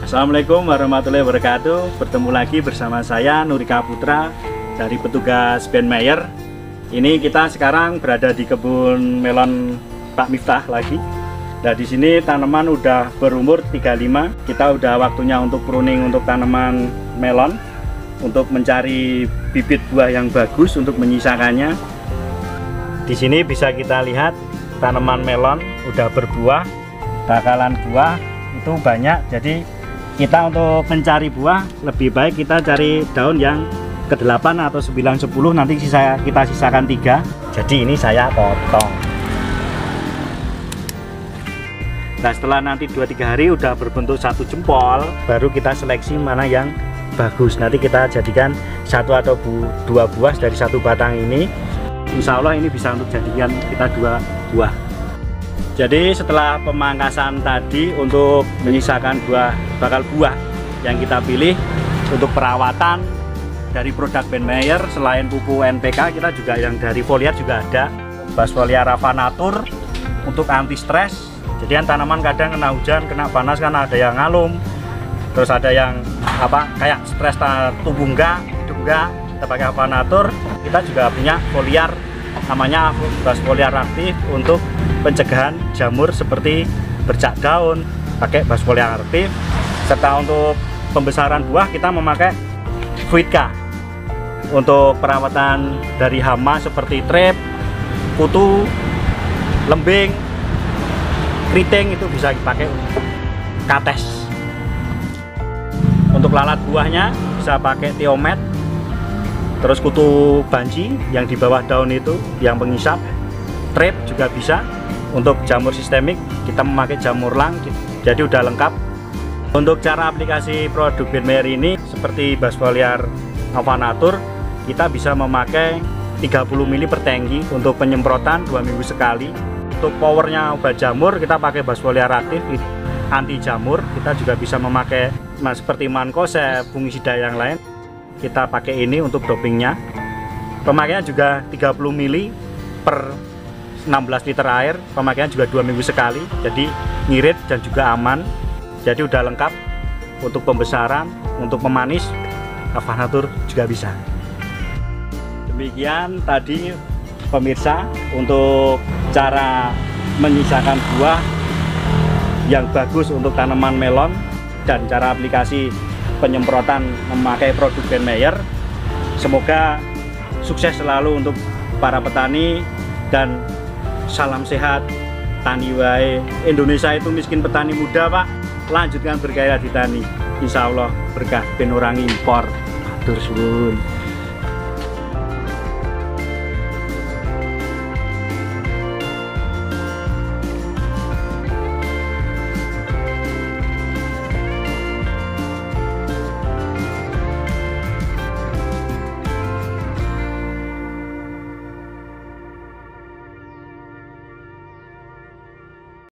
Assalamualaikum warahmatullahi wabarakatuh. Bertemu lagi bersama saya Nurika Putra dari petugas Ben Mayer. Ini kita sekarang berada di kebun melon Pak Miftah lagi. Nah, di sini tanaman udah berumur 35. Kita udah waktunya untuk pruning untuk tanaman melon, untuk mencari bibit buah yang bagus untuk menyisakannya. Di sini bisa kita lihat tanaman melon udah berbuah, bakalan buah itu banyak. Jadi kita untuk mencari buah lebih baik kita cari daun yang ke-8 atau 9, 10, nanti kita sisakan 3. Jadi ini saya potong. Nah, setelah nanti 2-3 hari udah berbentuk 1 jempol, baru kita seleksi mana yang bagus. Nanti kita jadikan 1 atau 2 buah dari 1 batang ini. Insya Allah ini bisa untuk jadikan kita 2 buah. Jadi setelah pemangkasan tadi untuk menyisakan bakal buah yang kita pilih untuk perawatan dari produk Ben Mayer, selain pupuk NPK, kita juga yang dari foliar juga ada Basfoliar Ravanatur untuk anti stres. Jadi kan tanaman kadang kena hujan, kena panas kan ada yang ngalum, terus ada yang kayak stres tumbuh hidup enggak, kita pakai Ravanatur. Kita juga punya foliar namanya Basfoliar aktif untuk pencegahan jamur seperti bercak daun, pakai Basfoliar aktif. Serta untuk pembesaran buah kita memakai Fruitka. Untuk perawatan dari hama seperti trip, kutu, lembing, keriting itu bisa dipakai Kates. Untuk lalat buahnya bisa pakai Thiomet, terus kutu banci yang di bawah daun itu yang pengisap, trip juga bisa. Untuk jamur sistemik kita memakai jamur lang, jadi udah lengkap. Untuk cara aplikasi produk Ben Mayer ini seperti Basfoliar Ravanatur, kita bisa memakai 30 ml per tangki untuk penyemprotan 2 minggu sekali. Untuk powernya obat jamur kita pakai Basfoliar aktif anti jamur. Kita juga bisa memakai seperti Mancozeb, fungisida yang lain. Kita pakai ini untuk dopingnya. Pemakaian juga 30 ml per 16 liter air. Pemakaian juga 2 minggu sekali, jadi ngirit dan juga aman. Jadi udah lengkap untuk pembesaran, untuk pemanis Ravanatur juga bisa. Demikian tadi pemirsa untuk cara menyisakan buah yang bagus untuk tanaman melon dan cara aplikasi penyemprotan memakai produk Ben Mayer. Semoga sukses selalu untuk para petani dan salam sehat tani wae. Indonesia itu miskin petani muda, Pak. Lanjutkan bergairah di tani. Insya Allah berkah ben orang impor. Matur suwun.